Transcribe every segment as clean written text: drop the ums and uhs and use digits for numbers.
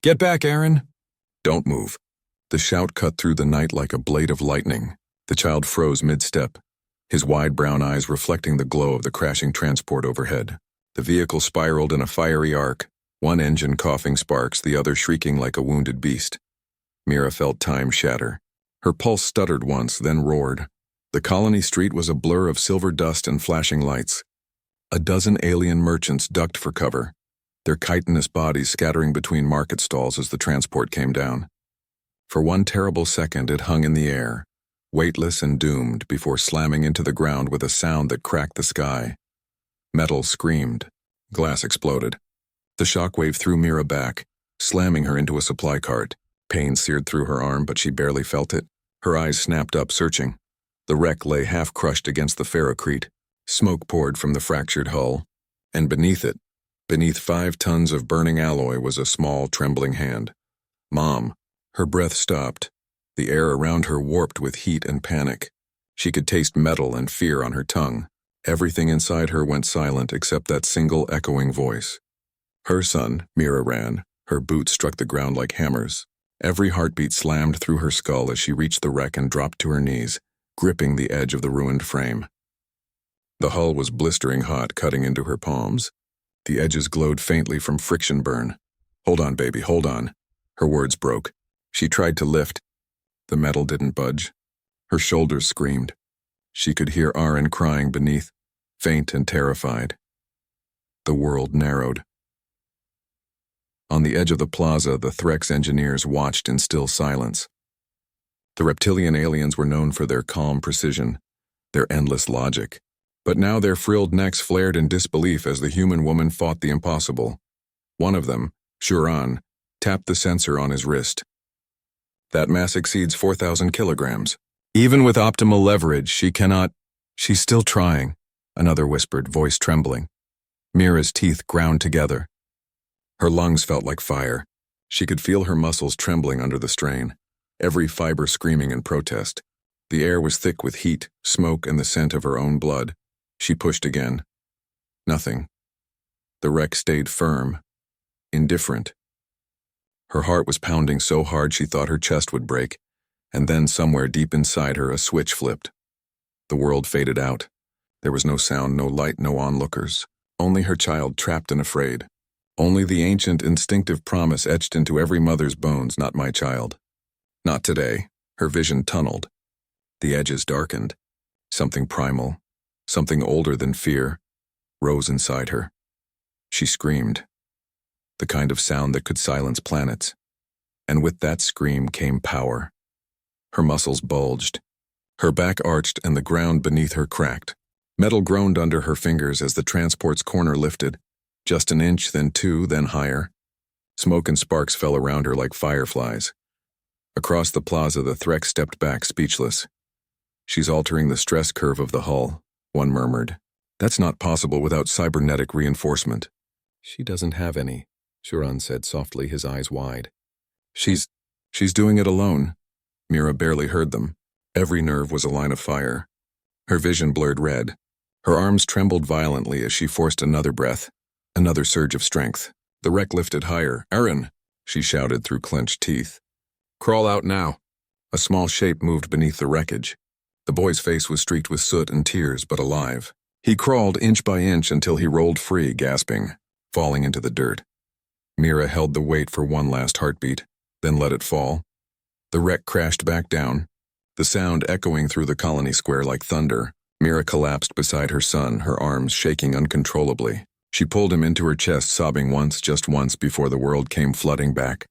Get back, Aaron! Don't move. The shout cut through the night like a blade of lightning. The child froze mid-step, his wide brown eyes reflecting the glow of the crashing transport overhead. The vehicle spiraled in a fiery arc, one engine coughing sparks, the other shrieking like a wounded beast. Mira felt time shatter. Her pulse stuttered once, then roared. The colony street was a blur of silver dust and flashing lights. A dozen alien merchants ducked for cover, their chitinous bodies scattering between market stalls as the transport came down. For one terrible second it hung in the air, weightless and doomed, before slamming into the ground with a sound that cracked the sky. Metal screamed. Glass exploded. The shockwave threw Mira back, slamming her into a supply cart. Pain seared through her arm, but she barely felt it. Her eyes snapped up, searching. The wreck lay half-crushed against the ferrocrete. Smoke poured from the fractured hull, and beneath it, beneath 5 tons of burning alloy, was a small, trembling hand. Mom. Her breath stopped. The air around her warped with heat and panic. She could taste metal and fear on her tongue. Everything inside her went silent except that single echoing voice. Her son, Mira ran. Her boots struck the ground like hammers. Every heartbeat slammed through her skull as she reached the wreck and dropped to her knees, gripping the edge of the ruined frame. The hull was blistering hot, cutting into her palms. The edges glowed faintly from friction burn. "Hold on, baby, hold on." Her words broke. She tried to lift. The metal didn't budge. Her shoulders screamed. She could hear Aaron crying beneath, faint and terrified. The world narrowed. On the edge of the plaza, the Threx engineers watched in still silence. The reptilian aliens were known for their calm precision, their endless logic. But now their frilled necks flared in disbelief as the human woman fought the impossible. One of them, Shuran, tapped the sensor on his wrist. "That mass exceeds 4,000 kilograms. Even with optimal leverage, she cannot—" "She's still trying," another whispered, voice trembling. Mira's teeth ground together. Her lungs felt like fire. She could feel her muscles trembling under the strain, every fiber screaming in protest. The air was thick with heat, smoke, and the scent of her own blood. She pushed again. Nothing. The wreck stayed firm, indifferent. Her heart was pounding so hard she thought her chest would break, and then somewhere deep inside her a switch flipped. The world faded out. There was no sound, no light, no onlookers. Only her child, trapped and afraid. Only the ancient, instinctive promise etched into every mother's bones, "Not my child." Not today. Her vision tunneled. The edges darkened. Something primal, something older than fear, rose inside her. She screamed. The kind of sound that could silence planets. And with that scream came power. Her muscles bulged. Her back arched and the ground beneath her cracked. Metal groaned under her fingers as the transport's corner lifted. Just an inch, then 2, then higher. Smoke and sparks fell around her like fireflies. Across the plaza, the Threx stepped back, speechless. "She's altering the stress curve of the hull," one murmured. "That's not possible without cybernetic reinforcement." "She doesn't have any," Shuran said softly, his eyes wide. She's doing it alone." Mira barely heard them. Every nerve was a line of fire. Her vision blurred red. Her arms trembled violently as she forced another breath, another surge of strength. The wreck lifted higher. "Aaron!" she shouted through clenched teeth. "Crawl out now." A small shape moved beneath the wreckage. The boy's face was streaked with soot and tears, but alive. He crawled inch by inch until he rolled free, gasping, falling into the dirt. Mira held the weight for one last heartbeat, then let it fall. The wreck crashed back down, the sound echoing through the colony square like thunder. Mira collapsed beside her son, her arms shaking uncontrollably. She pulled him into her chest, sobbing once, just once, before the world came flooding back.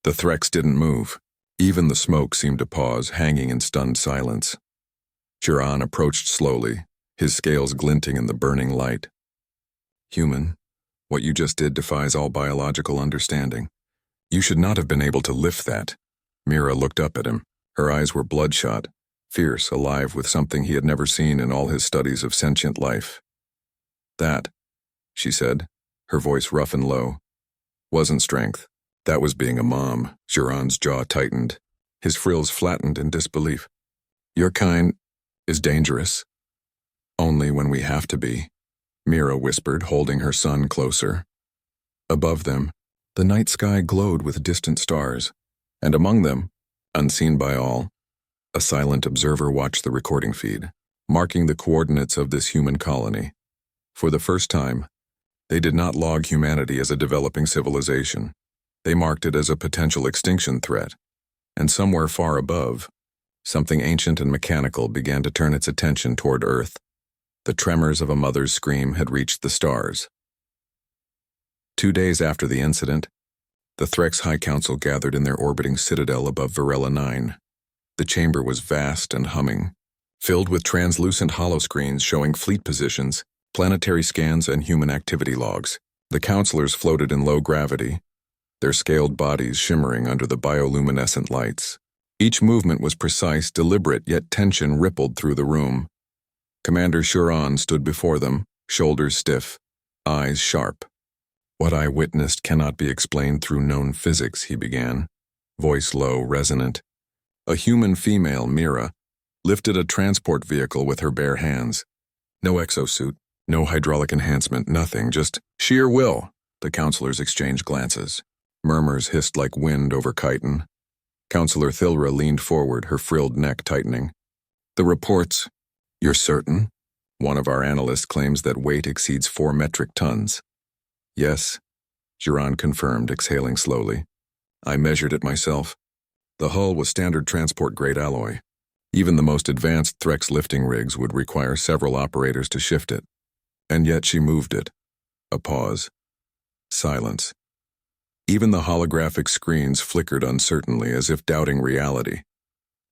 The Threx didn't move. Even the smoke seemed to pause, hanging in stunned silence. Shuran approached slowly, his scales glinting in the burning light. "Human, what you just did defies all biological understanding. You should not have been able to lift that." Mira looked up at him. Her eyes were bloodshot, fierce, alive with something he had never seen in all his studies of sentient life. "That," she said, her voice rough and low, "wasn't strength. That was being a mom." Shuran's jaw tightened. His frills flattened in disbelief. "Your kind is dangerous. Only when we have to be," Mira whispered, holding her son closer. Above them, The night sky glowed with distant stars, and among them, unseen by all, a silent observer watched the recording feed, marking the coordinates of this human colony. For the first time, they did not log humanity as a developing civilization. They marked it as a potential extinction threat. And somewhere far above, something ancient and mechanical began to turn its attention toward Earth. The tremors of a mother's scream had reached the stars. 2 days after the incident, the Threx High Council gathered in their orbiting citadel above Varela 9. The chamber was vast and humming, filled with translucent holoscreens showing fleet positions, planetary scans, and human activity logs. The counselors floated in low gravity, their scaled bodies shimmering under the bioluminescent lights. Each movement was precise, deliberate, yet tension rippled through the room. Commander Shuran stood before them, shoulders stiff, eyes sharp. "What I witnessed cannot be explained through known physics," he began, voice low, resonant. A human female, Mira, lifted a transport vehicle with her bare hands. No exosuit, no hydraulic enhancement, nothing, just sheer will. The counselors exchanged glances. Murmurs hissed like wind over chitin. Counselor Thilra leaned forward, her frilled neck tightening. "The reports, you're certain?" One of our analysts claims that weight exceeds 4 metric tons. "Yes," Giron confirmed, exhaling slowly. "I measured it myself. The hull was standard transport-grade alloy. Even the most advanced Threx lifting rigs would require several operators to shift it. And yet she moved it." A pause. Silence. Even the holographic screens flickered uncertainly, as if doubting reality.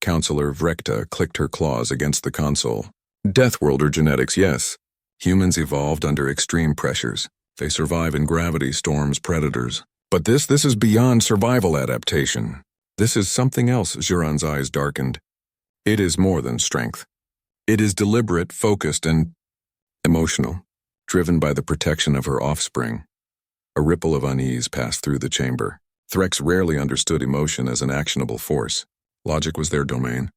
Counselor Vrekta clicked her claws against the console. "Deathworlder genetics, yes. Humans evolved under extreme pressures. They survive in gravity, storms, predators. But this is beyond survival adaptation. This is something else." Giron's eyes darkened. "It is more than strength. It is deliberate, focused, and emotional, driven by the protection of her offspring." A ripple of unease passed through the chamber. Threx rarely understood emotion as an actionable force. Logic was their domain.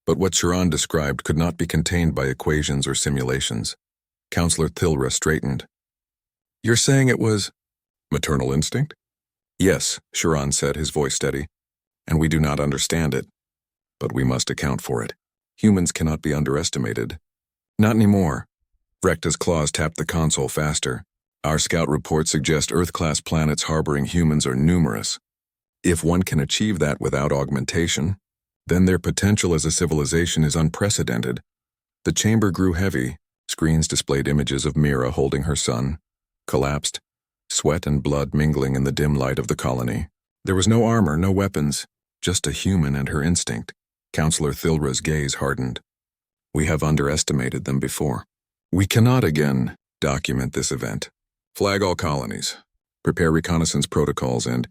But what Giron described could not be contained by equations or simulations. Counselor Thilra straightened. "You're saying it was maternal instinct?" "Yes," Giron said, his voice steady. "And we do not understand it. But we must account for it. Humans cannot be underestimated." "Not anymore." Vrekta's claws tapped the console faster. "Our scout reports suggest Earth-class planets harboring humans are numerous. If one can achieve that without augmentation, then their potential as a civilization is unprecedented." The chamber grew heavy. Screens displayed images of Mira holding her son, collapsed, sweat and blood mingling in the dim light of the colony. There was no armor, no weapons, just a human and her instinct. Counselor Thilra's gaze hardened. "We have underestimated them before. We cannot again document this event. Flag all colonies. Prepare reconnaissance protocols and—"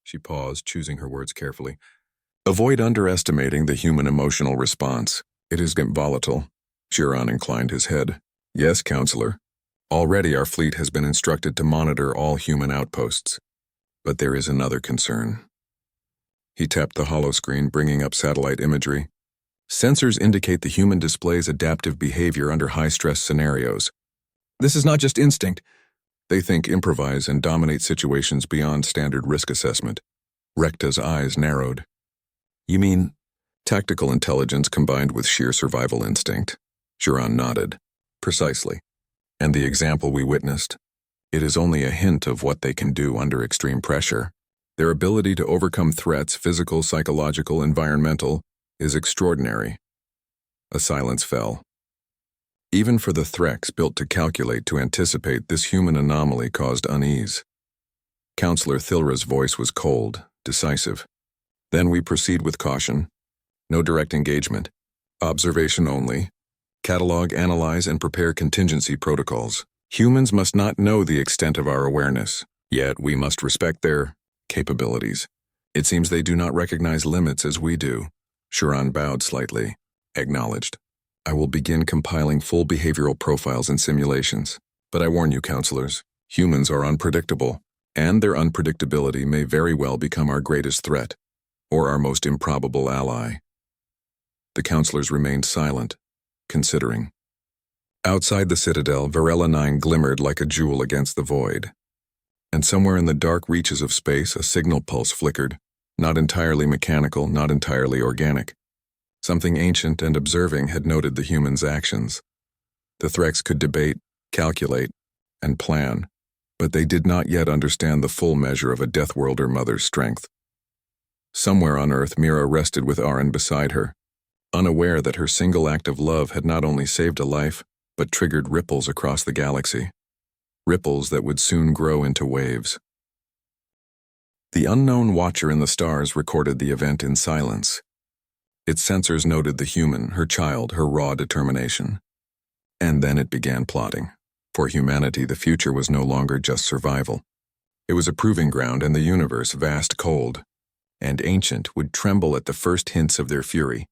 She paused, choosing her words carefully. "Avoid underestimating the human emotional response. It is volatile." Giron inclined his head. "Yes, Counselor. Already our fleet has been instructed to monitor all human outposts. But there is another concern." He tapped the holoscreen, bringing up satellite imagery. "Sensors indicate the human displays adaptive behavior under high-stress scenarios. This is not just instinct. They think, improvise, and dominate situations beyond standard risk assessment." Rekta's eyes narrowed. "You mean tactical intelligence combined with sheer survival instinct?" Giron nodded. "Precisely. And the example we witnessed, it is only a hint of what they can do under extreme pressure. Their ability to overcome threats, physical, psychological, environmental, is extraordinary." A silence fell. Even for the Threx built to calculate, to anticipate, this human anomaly caused unease. Counselor Thilra's voice was cold, decisive. "Then we proceed with caution. No direct engagement. Observation only. Catalog, analyze, and prepare contingency protocols. Humans must not know the extent of our awareness, yet we must respect their capabilities. It seems they do not recognize limits as we do." Giron bowed slightly, acknowledged. "I will begin compiling full behavioral profiles and simulations. But I warn you, counselors, humans are unpredictable, and their unpredictability may very well become our greatest threat, or our most improbable ally." The counselors remained silent, considering. Outside the citadel, Varela 9 glimmered like a jewel against the void. And somewhere in the dark reaches of space, a signal pulse flickered, not entirely mechanical, not entirely organic. Something ancient and observing had noted the humans' actions. The Threx could debate, calculate, and plan, but they did not yet understand the full measure of a Deathworlder mother's strength. Somewhere on Earth, Mira rested with Aren beside her, unaware that her single act of love had not only saved a life, but triggered ripples across the galaxy. Ripples that would soon grow into waves. The unknown watcher in the stars recorded the event in silence. Its sensors noted the human, her child, her raw determination. And then it began plotting. For humanity, the future was no longer just survival. It was a proving ground, and the universe, vast, cold, and ancient, would tremble at the first hints of their fury.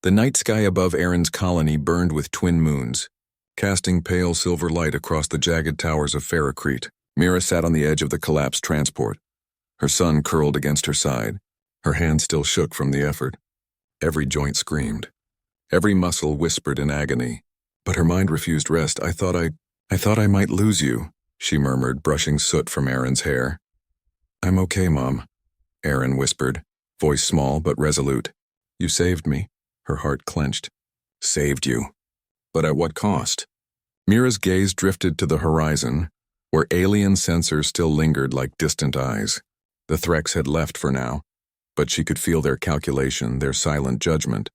The night sky above Aren's colony burned with twin moons, casting pale silver light across the jagged towers of Ferrocrete. Mira sat on the edge of the collapsed transport. Her son curled against her side. Her hand still shook from the effort. Every joint screamed. Every muscle whispered in agony. But her mind refused rest. I thought I might lose you, she murmured, brushing soot from Aren's hair. I'm okay, Mom, Aren whispered, voice small but resolute. You saved me. Her heart clenched. Saved you. But at what cost? Mira's gaze drifted to the horizon, where alien sensors still lingered like distant eyes. The Threx had left for now, but she could feel their calculation, their silent judgment.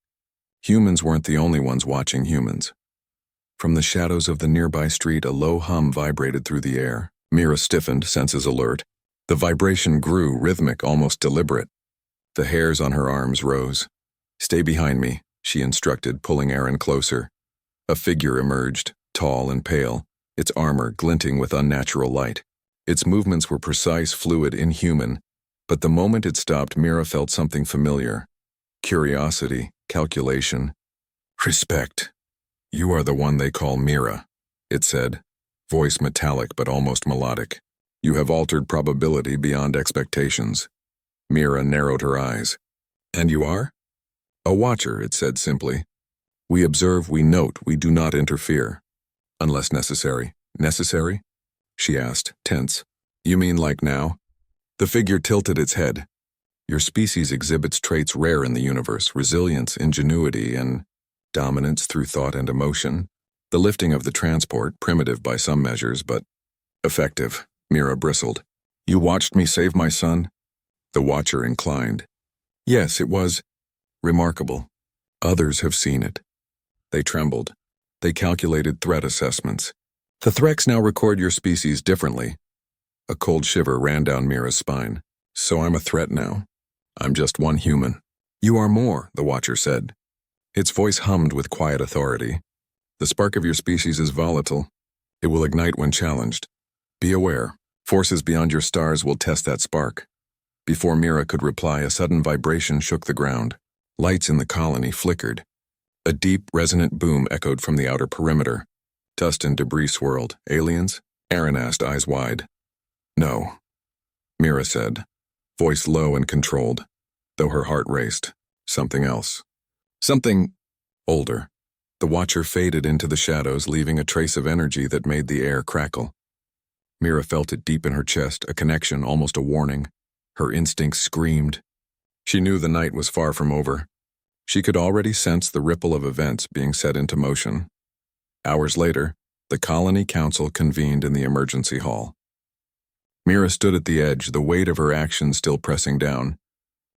Humans weren't the only ones watching humans. From the shadows of the nearby street, a low hum vibrated through the air. Mira stiffened, senses alert. The vibration grew, rhythmic, almost deliberate. The hairs on her arms rose. Stay behind me, she instructed, pulling Aren closer. A figure emerged, tall and pale, its armor glinting with unnatural light. Its movements were precise, fluid, inhuman, but the moment it stopped, Mira felt something familiar. Curiosity, calculation, respect. You are the one they call Mira, it said, voice metallic but almost melodic. You have altered probability beyond expectations. Mira narrowed her eyes. And you are? A watcher, it said simply. We observe, we note, we do not interfere. Unless necessary. Necessary? She asked, tense. You mean like now? The figure tilted its head. Your species exhibits traits rare in the universe, resilience, ingenuity, and dominance through thought and emotion. The lifting of the transport, primitive by some measures, but effective. Mira bristled. You watched me save my son? The watcher inclined. Yes, it was remarkable. Others have seen it. They trembled. They calculated threat assessments. The Threx now record your species differently. A cold shiver ran down Mira's spine. So I'm a threat now. I'm just one human. You are more, the watcher said. Its voice hummed with quiet authority. The spark of your species is volatile. It will ignite when challenged. Be aware. Forces beyond your stars will test that spark. Before Mira could reply, a sudden vibration shook the ground. Lights in the colony flickered. A deep, resonant boom echoed from the outer perimeter. Dust and debris swirled. Aliens? Aren asked, eyes wide. No, Mira said, voice low and controlled, though her heart raced. Something else. Something older. The watcher faded into the shadows, leaving a trace of energy that made the air crackle. Mira felt it deep in her chest, a connection, almost a warning. Her instincts screamed. She knew the night was far from over. She could already sense the ripple of events being set into motion. Hours later, the colony council convened in the emergency hall. Mira stood at the edge, the weight of her actions still pressing down.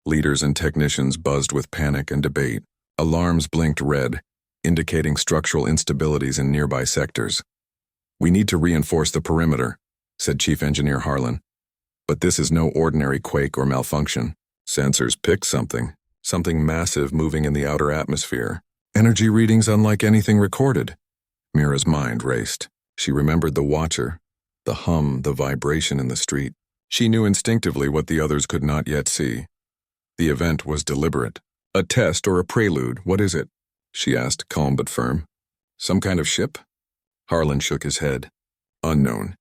Leaders and technicians buzzed with panic and debate. Alarms blinked red, indicating structural instabilities in nearby sectors. We need to reinforce the perimeter, said Chief Engineer Harlan. But this is no ordinary quake or malfunction. Sensors picked something massive moving in the outer atmosphere. Energy readings unlike anything recorded. Mira's mind raced. She remembered the watcher, the hum, the vibration in the street. She knew instinctively what the others could not yet see. The event was deliberate. A test or a prelude, what is it? She asked, calm but firm. Some kind of ship? Harlan shook his head. Unknown.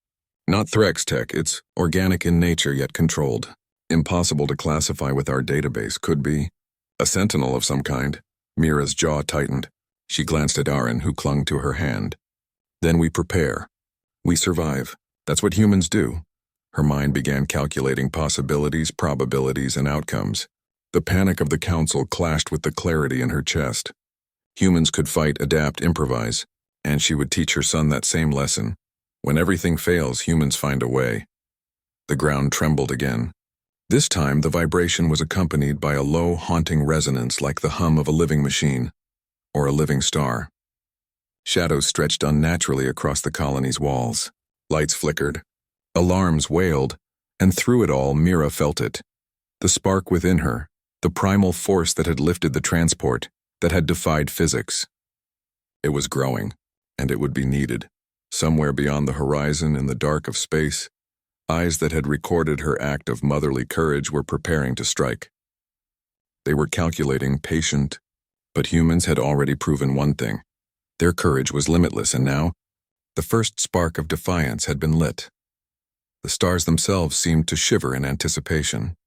Not Threx tech, it's organic in nature yet controlled. Impossible to classify with our database, could be a sentinel of some kind. Mira's jaw tightened. She glanced at Aren, who clung to her hand. Then we prepare. We survive. That's what humans do. Her mind began calculating possibilities, probabilities, and outcomes. The panic of the council clashed with the clarity in her chest. Humans could fight, adapt, improvise, and she would teach her son that same lesson. When everything fails, humans find a way. The ground trembled again. This time, the vibration was accompanied by a low, haunting resonance like the hum of a living machine, or a living star. Shadows stretched unnaturally across the colony's walls. Lights flickered. Alarms wailed, and through it all, Mira felt it. The spark within her, the primal force that had lifted the transport, that had defied physics. It was growing, and it would be needed. Somewhere beyond the horizon, in the dark of space, eyes that had recorded her act of motherly courage were preparing to strike. They were calculating, patient, but humans had already proven one thing. Their courage was limitless, and now, the first spark of defiance had been lit. The stars themselves seemed to shiver in anticipation.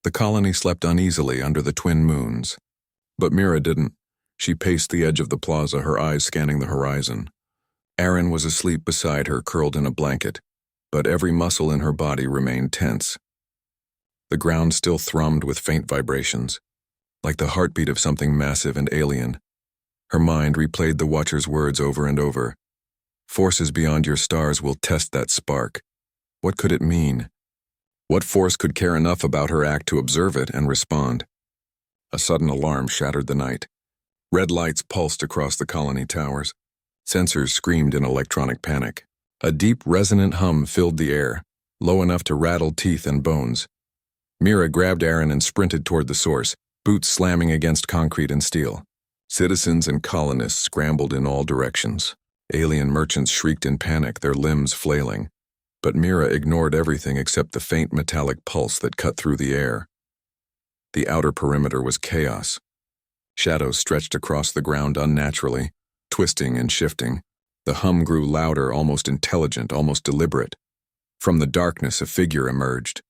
The colony slept uneasily under the twin moons. But Mira didn't. She paced the edge of the plaza, her eyes scanning the horizon. Aaron was asleep beside her, curled in a blanket, but every muscle in her body remained tense. The ground still thrummed with faint vibrations, like the heartbeat of something massive and alien. Her mind replayed the Watcher's words over and over. Forces beyond your stars will test that spark. What could it mean? What force could care enough about her act to observe it and respond? A sudden alarm shattered the night. Red lights pulsed across the colony towers. Sensors screamed in electronic panic. A deep, resonant hum filled the air, low enough to rattle teeth and bones. Mira grabbed Aaron and sprinted toward the source, boots slamming against concrete and steel. Citizens and colonists scrambled in all directions. Alien merchants shrieked in panic, their limbs flailing. But Mira ignored everything except the faint metallic pulse that cut through the air. The outer perimeter was chaos. Shadows stretched across the ground unnaturally, twisting and shifting. The hum grew louder, almost intelligent, almost deliberate. From the darkness, a figure emerged.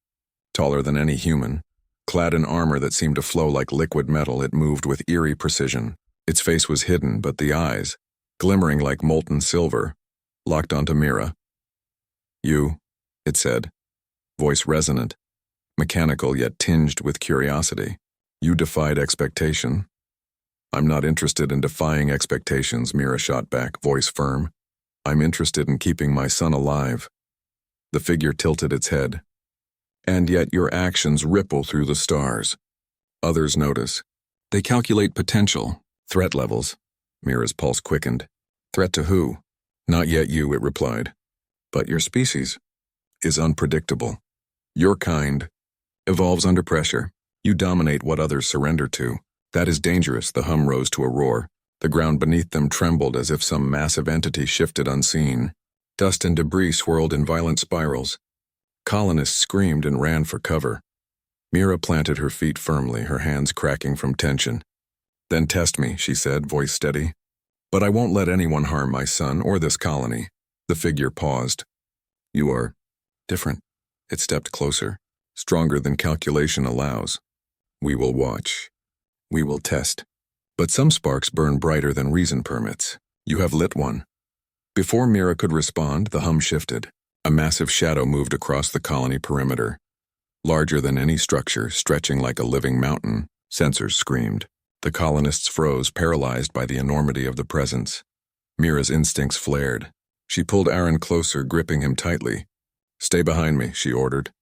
Taller than any human, clad in armor that seemed to flow like liquid metal, it moved with eerie precision. Its face was hidden, but the eyes, glimmering like molten silver, locked onto Mira. "You," it said, voice resonant, mechanical yet tinged with curiosity. "You defied expectation." "I'm not interested in defying expectations," Mira shot back, voice firm. "I'm interested in keeping my son alive." The figure tilted its head. "And yet your actions ripple through the stars. Others notice. They calculate potential, threat levels." Mira's pulse quickened. "Threat to who?" "Not yet you," it replied. "But your species is unpredictable. Your kind evolves under pressure. You dominate what others surrender to. That is dangerous." The hum rose to a roar. The ground beneath them trembled as if some massive entity shifted unseen. Dust and debris swirled in violent spirals. Colonists screamed and ran for cover. Mira planted her feet firmly, her hands cracking from tension. "Then test me," she said, voice steady. "But I won't let anyone harm my son or this colony." The figure paused. "You are different." It stepped closer, stronger than calculation allows. "We will watch. We will test. But some sparks burn brighter than reason permits. You have lit one." Before Mira could respond, the hum shifted. A massive shadow moved across the colony perimeter. Larger than any structure, stretching like a living mountain, sensors screamed. The colonists froze, paralyzed by the enormity of the presence. Mira's instincts flared. She pulled Aaron closer, gripping him tightly. "Stay behind me," she ordered.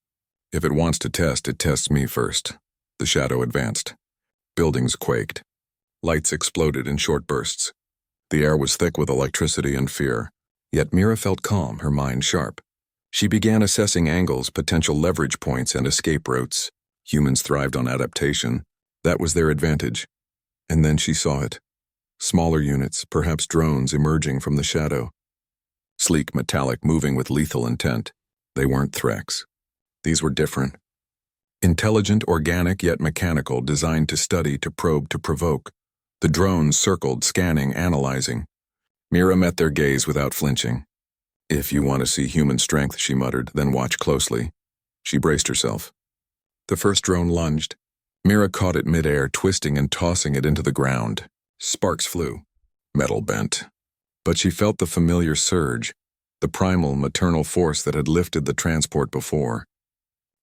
"If it wants to test, it tests me first." The shadow advanced. Buildings quaked. Lights exploded in short bursts. The air was thick with electricity and fear. Yet Mira felt calm, her mind sharp. She began assessing angles, potential leverage points, and escape routes. Humans thrived on adaptation. That was their advantage. And then she saw it. Smaller units, perhaps drones, emerging from the shadow. Sleek, metallic, moving with lethal intent. They weren't Threx. These were different. Intelligent, organic, yet mechanical, designed to study, to probe, to provoke. The drones circled, scanning, analyzing. Mira met their gaze without flinching. "If you want to see human strength," she muttered, "then watch closely." She braced herself. The first drone lunged. Mira caught it midair, twisting and tossing it into the ground. Sparks flew. Metal bent. But she felt the familiar surge. the primal, maternal force that had lifted the transport before.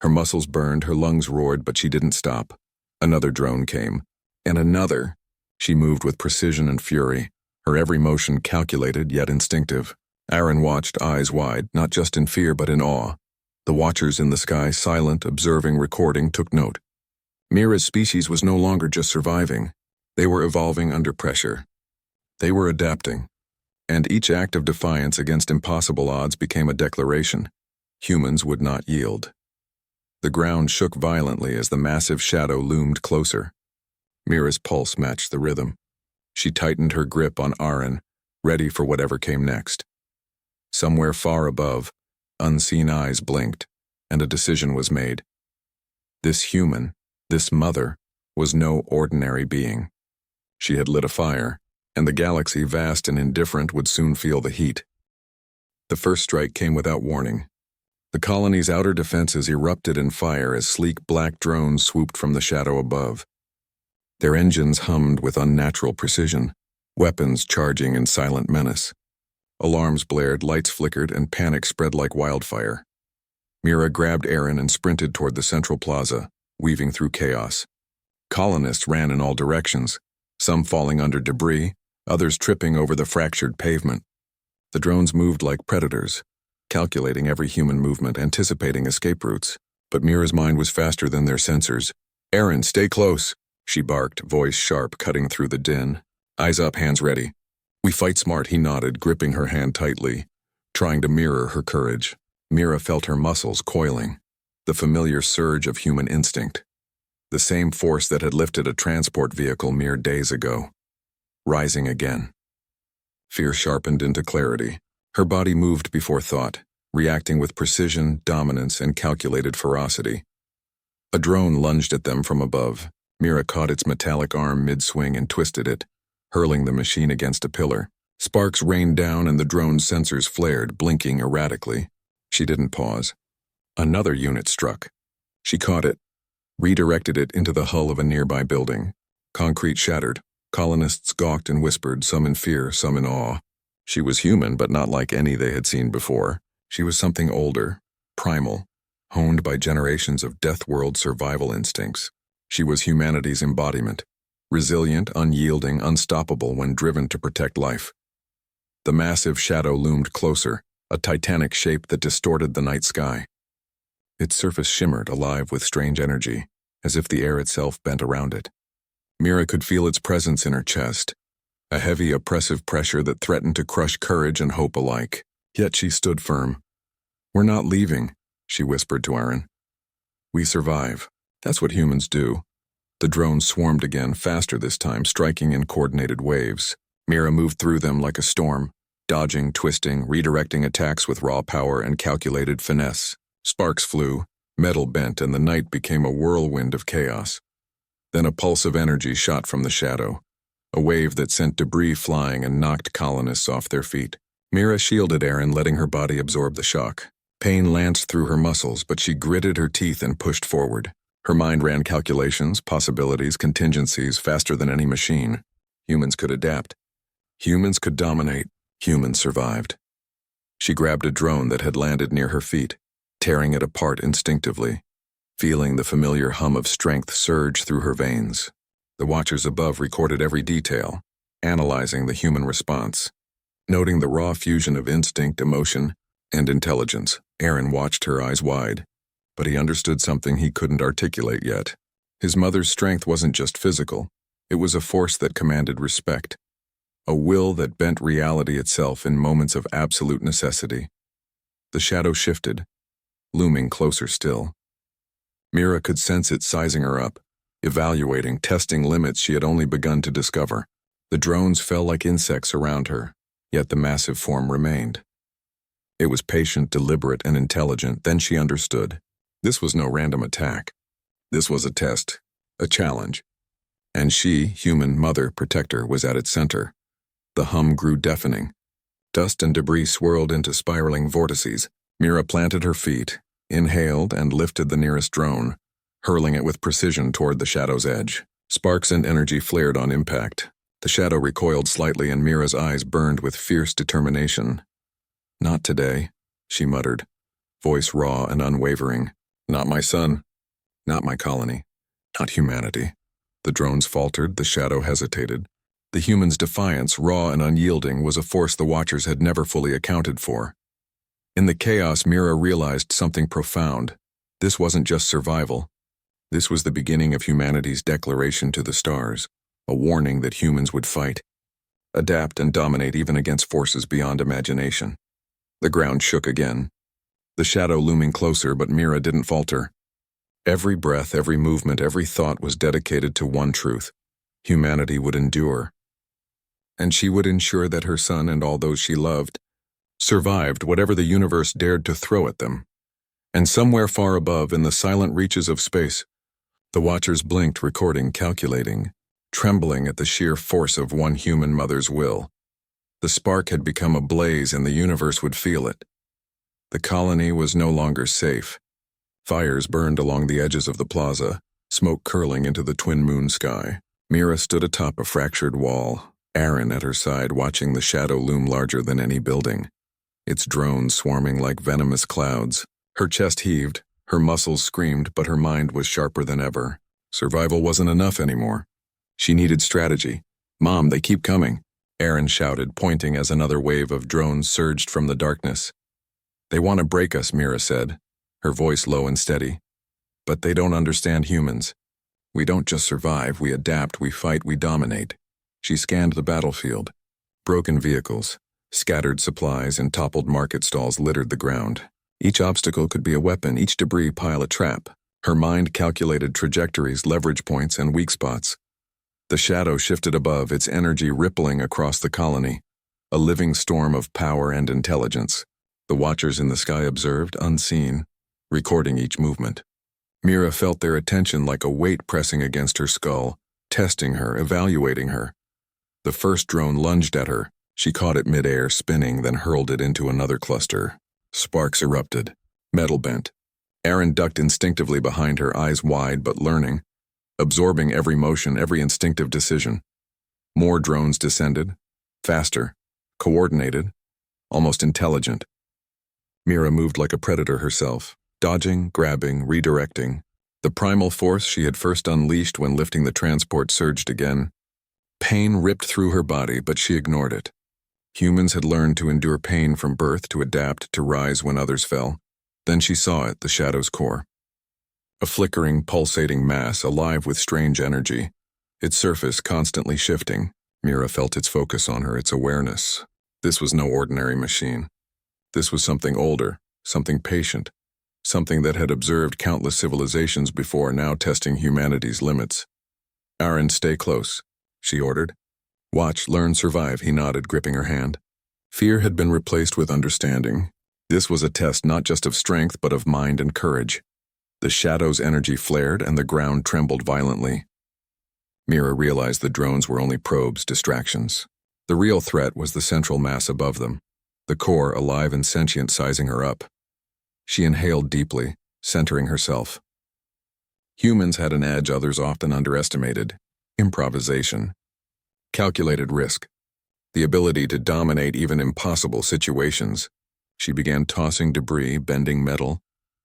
Her muscles burned, her lungs roared, but she didn't stop. Another drone came, and another. She moved with precision and fury, her every motion calculated yet instinctive. Aaron watched, eyes wide, not just in fear but in awe. The watchers in the sky, silent, observing, recording, took note. Mira's species was no longer just surviving. They were evolving under pressure. They were adapting. And each act of defiance against impossible odds became a declaration. Humans would not yield. The ground shook violently as the massive shadow loomed closer. Mira's pulse matched the rhythm. She tightened her grip on Aaron, ready for whatever came next. Somewhere far above, unseen eyes blinked, and a decision was made. This human, this mother, was no ordinary being. She had lit a fire, and the galaxy, vast and indifferent, would soon feel the heat. The first strike came without warning. The colony's outer defenses erupted in fire as sleek black drones swooped from the shadow above. Their engines hummed with unnatural precision, weapons charging in silent menace. Alarms blared, lights flickered, and panic spread like wildfire. Mira grabbed Aaron and sprinted toward the central plaza, weaving through chaos. Colonists ran in all directions, some falling under debris, others tripping over the fractured pavement. The drones moved like predators, calculating every human movement, anticipating escape routes. But Mira's mind was faster than their sensors. "Aaron, stay close," she barked, voice sharp, cutting through the din. "Eyes up, hands ready." "We fight smart," he nodded, gripping her hand tightly, trying to mirror her courage. Mira felt her muscles coiling, the familiar surge of human instinct. The same force that had lifted a transport vehicle mere days ago. Rising again. Fear sharpened into clarity. Her body moved before thought, reacting with precision, dominance, and calculated ferocity. A drone lunged at them from above. Mira caught its metallic arm mid-swing and twisted it, hurling the machine against a pillar. Sparks rained down and the drone's sensors flared, blinking erratically. She didn't pause. Another unit struck. She caught it, redirected it into the hull of a nearby building. Concrete shattered. Colonists gawked and whispered, some in fear, some in awe. She was human, but not like any they had seen before. She was something older, primal, honed by generations of Deathworld survival instincts. She was humanity's embodiment, resilient, unyielding, unstoppable when driven to protect life. The massive shadow loomed closer, a titanic shape that distorted the night sky. Its surface shimmered, alive with strange energy, as if the air itself bent around it. Mira could feel its presence in her chest, a heavy, oppressive pressure that threatened to crush courage and hope alike. Yet she stood firm. "We're not leaving," she whispered to Aaron. "We survive. That's what humans do." The drones swarmed again, faster this time, striking in coordinated waves. Mira moved through them like a storm, dodging, twisting, redirecting attacks with raw power and calculated finesse. Sparks flew, metal bent, and the night became a whirlwind of chaos. Then a pulse of energy shot from the shadow, a wave that sent debris flying and knocked colonists off their feet. Mira shielded Aaron, letting her body absorb the shock. Pain lanced through her muscles, but she gritted her teeth and pushed forward. Her mind ran calculations, possibilities, contingencies faster than any machine. Humans could adapt. Humans could dominate. Humans survived. She grabbed a drone that had landed near her feet, tearing it apart instinctively, feeling the familiar hum of strength surge through her veins. The watchers above recorded every detail, analyzing the human response, noting the raw fusion of instinct, emotion, and intelligence. Aaron watched her, eyes wide, but he understood something he couldn't articulate yet. His mother's strength wasn't just physical. It was a force that commanded respect, a will that bent reality itself in moments of absolute necessity. The shadow shifted, looming closer still. Mira could sense it sizing her up, evaluating, testing limits she had only begun to discover. The drones fell like insects around her, yet the massive form remained. It was patient, deliberate, and intelligent. Then she understood. This was no random attack. This was a test, a challenge. And she, human mother, protector, was at its center. The hum grew deafening. Dust and debris swirled into spiraling vortices. Mira planted her feet, inhaled, and lifted the nearest drone, hurling it with precision toward the shadow's edge. Sparks and energy flared on impact. The shadow recoiled slightly and Mira's eyes burned with fierce determination. Not today, she muttered, voice raw and unwavering. Not my son. Not my colony. Not humanity. The drones faltered, the shadow hesitated. The human's defiance, raw and unyielding, was a force the Watchers had never fully accounted for. In the chaos, Mira realized something profound. This wasn't just survival. This was the beginning of humanity's declaration to the stars, a warning that humans would fight, adapt and dominate even against forces beyond imagination. The ground shook again, the shadow looming closer, but Mira didn't falter. Every breath, every movement, every thought was dedicated to one truth: humanity would endure. And she would ensure that her son and all those she loved survived whatever the universe dared to throw at them. And somewhere far above, in the silent reaches of space, the Watchers blinked, recording, calculating, trembling at the sheer force of one human mother's will. The spark had become a blaze, and the universe would feel it. The colony was no longer safe. Fires burned along the edges of the plaza, smoke curling into the twin moon sky. Mira stood atop a fractured wall, Aaron at her side, watching the shadow loom larger than any building, its drones swarming like venomous clouds. Her chest heaved, her muscles screamed, but her mind was sharper than ever. Survival wasn't enough anymore. She needed strategy. "Mom, they keep coming," Aaron shouted, pointing as another wave of drones surged from the darkness. "They want to break us," Mira said, her voice low and steady. "But they don't understand humans. We don't just survive, we adapt, we fight, we dominate." She scanned the battlefield. Broken vehicles, scattered supplies, and toppled market stalls littered the ground. Each obstacle could be a weapon, each debris pile a trap. Her mind calculated trajectories, leverage points, and weak spots. The shadow shifted above, its energy rippling across the colony, a living storm of power and intelligence. The Watchers in the sky observed, unseen, recording each movement. Mira felt their attention like a weight pressing against her skull, testing her, evaluating her. The first drone lunged at her. She caught it midair, spinning, then hurled it into another cluster. Sparks erupted. Metal bent. Aaron ducked instinctively behind her, eyes wide but learning, absorbing every motion, every instinctive decision. More drones descended, faster, coordinated, almost intelligent. Mira moved like a predator herself, dodging, grabbing, redirecting. The primal force she had first unleashed when lifting the transport surged again. Pain ripped through her body, but she ignored it. Humans had learned to endure pain from birth, to adapt, to rise when others fell. Then she saw it, the shadow's core. A flickering, pulsating mass, alive with strange energy. Its surface constantly shifting. Mira felt its focus on her, its awareness. This was no ordinary machine. This was something older, something patient, something that had observed countless civilizations before, now testing humanity's limits. "Aaron, stay close," she ordered. "Watch, learn, survive," he nodded, gripping her hand. Fear had been replaced with understanding. This was a test not just of strength, but of mind and courage. The shadow's energy flared, and the ground trembled violently. Mira realized the drones were only probes, distractions. The real threat was the central mass above them, the core, alive and sentient, sizing her up. She inhaled deeply, centering herself. Humans had an edge others often underestimated: improvisation. Calculated risk. The ability to dominate even impossible situations. She began tossing debris, bending metal,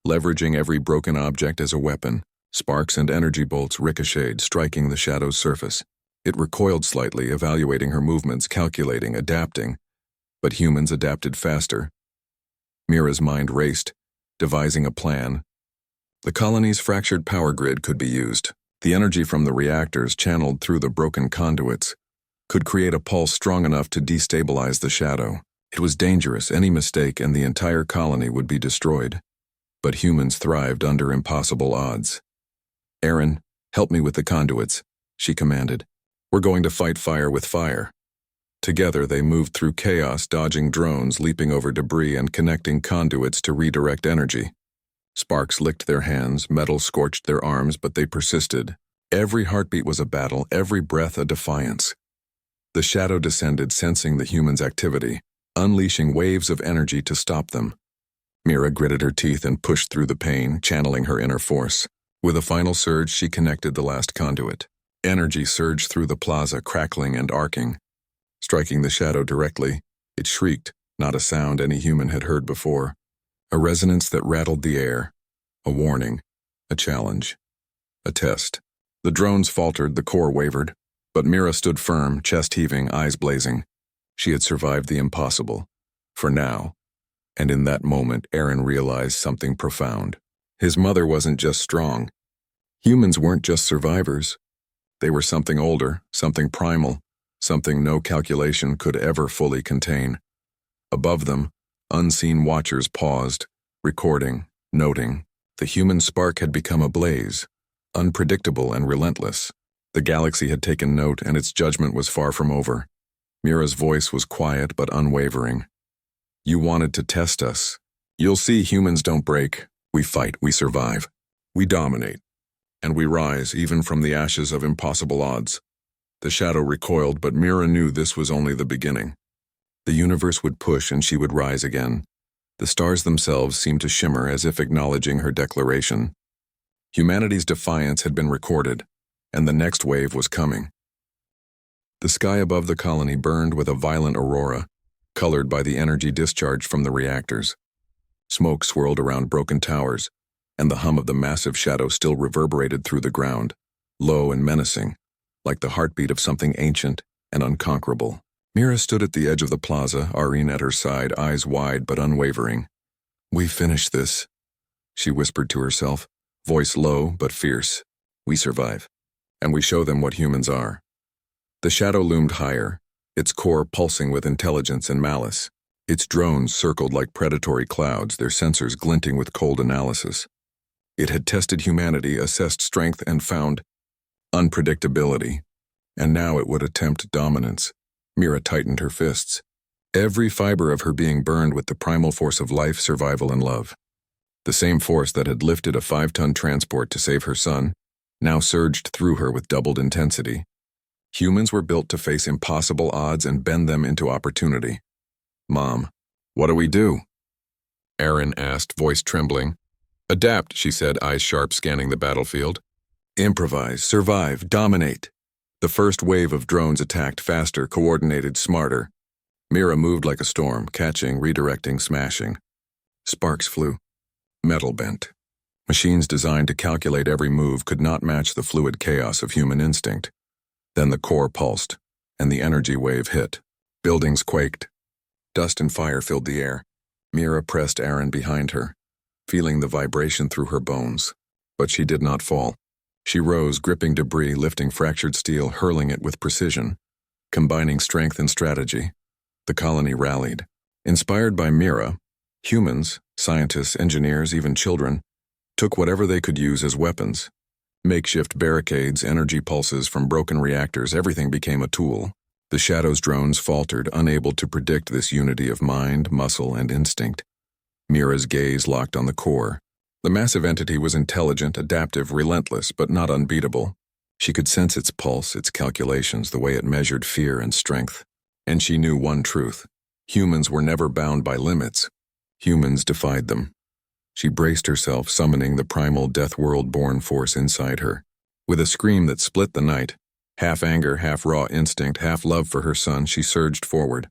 leveraging every broken object as a weapon. Sparks and energy bolts ricocheted, striking the shadow's surface. It recoiled slightly, evaluating her movements, calculating, adapting. But humans adapted faster. Mira's mind raced, devising a plan. The colony's fractured power grid could be used. The energy from the reactors, channeled through the broken conduits, could create a pulse strong enough to destabilize the shadow. It was dangerous. Any mistake and the entire colony would be destroyed. But humans thrived under impossible odds. "Aaron, help me with the conduits," she commanded. "We're going to fight fire with fire." Together they moved through chaos, dodging drones, leaping over debris, and connecting conduits to redirect energy. Sparks licked their hands, metal scorched their arms, but they persisted. Every heartbeat was a battle, every breath a defiance. The shadow descended, sensing the humans' activity, unleashing waves of energy to stop them. Mira gritted her teeth and pushed through the pain, channeling her inner force. With a final surge, she connected the last conduit. Energy surged through the plaza, crackling and arcing. Striking the shadow directly, it shrieked, not a sound any human had heard before. A resonance that rattled the air. A warning. A challenge. A test. The drones faltered, the core wavered, but Mira stood firm, chest heaving, eyes blazing. She had survived the impossible. For now. And in that moment, Aaron realized something profound. His mother wasn't just strong. Humans weren't just survivors. They were something older, something primal, something no calculation could ever fully contain. Above them, unseen watchers paused, recording, noting. The human spark had become ablaze, unpredictable and relentless. The galaxy had taken note, and its judgment was far from over. Mira's voice was quiet but unwavering. You wanted to test us. You'll see, humans don't break. We fight, we survive. We dominate. And we rise, even from the ashes of impossible odds. The shadow recoiled, but Mira knew this was only the beginning. The universe would push and she would rise again. The stars themselves seemed to shimmer as if acknowledging her declaration. Humanity's defiance had been recorded, and the next wave was coming. The sky above the colony burned with a violent aurora, colored by the energy discharged from the reactors. Smoke swirled around broken towers, and the hum of the massive shadow still reverberated through the ground, low and menacing, like the heartbeat of something ancient and unconquerable. Mira stood at the edge of the plaza, Irene at her side, eyes wide but unwavering. We finished this, she whispered to herself, voice low but fierce. We survive, and we show them what humans are. The shadow loomed higher, its core pulsing with intelligence and malice. Its drones circled like predatory clouds, their sensors glinting with cold analysis. It had tested humanity, assessed strength, and found unpredictability. And now it would attempt dominance. Mira tightened her fists. Every fiber of her being burned with the primal force of life, survival, and love. The same force that had lifted a 5-ton transport to save her son now surged through her with doubled intensity. Humans were built to face impossible odds and bend them into opportunity. Mom, what do we do? Aaron asked, voice trembling. Adapt, she said, eyes sharp, scanning the battlefield. Improvise, survive, dominate. The first wave of drones attacked faster, coordinated, smarter. Mira moved like a storm, catching, redirecting, smashing. Sparks flew. Metal bent. Machines designed to calculate every move could not match the fluid chaos of human instinct. Then the core pulsed, and the energy wave hit. Buildings quaked. Dust and fire filled the air. Mira pressed Aaron behind her, feeling the vibration through her bones. But she did not fall. She rose, gripping debris, lifting fractured steel, hurling it with precision. Combining strength and strategy, the colony rallied. Inspired by Mira, humans, scientists, engineers, even children, took whatever they could use as weapons. Makeshift barricades, energy pulses from broken reactors, everything became a tool. The Shadow's drones faltered, unable to predict this unity of mind, muscle, and instinct. Mira's gaze locked on the core. The massive entity was intelligent, adaptive, relentless, but not unbeatable. She could sense its pulse, its calculations, the way it measured fear and strength. And she knew one truth. Humans were never bound by limits. Humans defied them. She braced herself, summoning the primal Deathworld-born force inside her. With a scream that split the night, half anger, half raw instinct, half love for her son, she surged forward.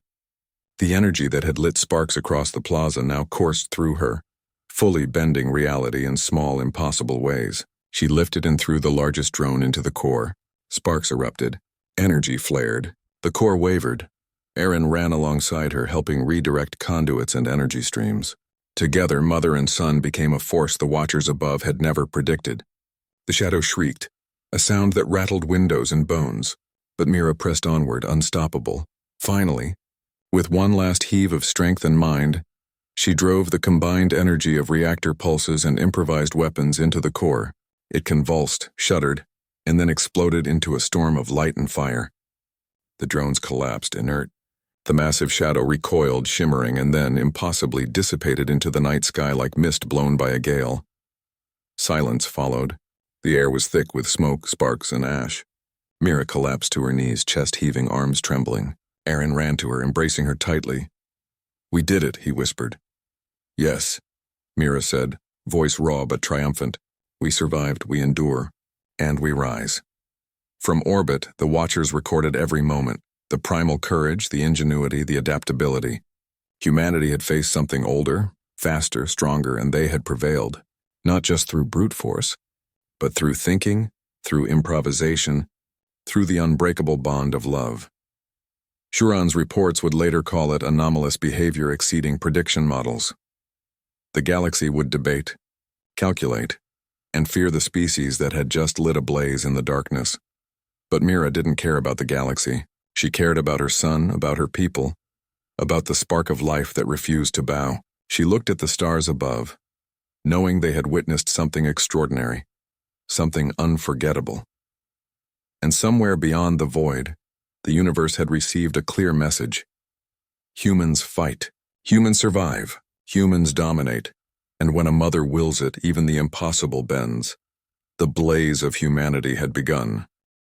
The energy that had lit sparks across the plaza now coursed through her, fully bending reality in small, impossible ways. She lifted and threw the largest drone into the core. Sparks erupted. Energy flared. The core wavered. Aaron ran alongside her, helping redirect conduits and energy streams. Together, mother and son became a force the watchers above had never predicted. The shadow shrieked, a sound that rattled windows and bones. But Mira pressed onward, unstoppable. Finally, with one last heave of strength and mind, she drove the combined energy of reactor pulses and improvised weapons into the core. It convulsed, shuddered, and then exploded into a storm of light and fire. The drones collapsed, inert. The massive shadow recoiled, shimmering, and then impossibly dissipated into the night sky like mist blown by a gale. Silence followed. The air was thick with smoke, sparks, and ash. Mira collapsed to her knees, chest heaving, arms trembling. Aaron ran to her, embracing her tightly. We did it, he whispered. Yes, Mira said, voice raw but triumphant. We survived, we endure, and we rise. From orbit, the watchers recorded every moment, the primal courage, the ingenuity, the adaptability. Humanity had faced something older, faster, stronger, and they had prevailed, not just through brute force, but through thinking, through improvisation, through the unbreakable bond of love. Shuron's reports would later call it anomalous behavior exceeding prediction models. The galaxy would debate, calculate, and fear the species that had just lit a blaze in the darkness. But Mira didn't care about the galaxy. She cared about her son, about her people, about the spark of life that refused to bow. She looked at the stars above, knowing they had witnessed something extraordinary, something unforgettable. And somewhere beyond the void, the universe had received a clear message. Humans fight. Humans survive. Humans dominate. And when a mother wills it, even the impossible bends. The blaze of humanity had begun.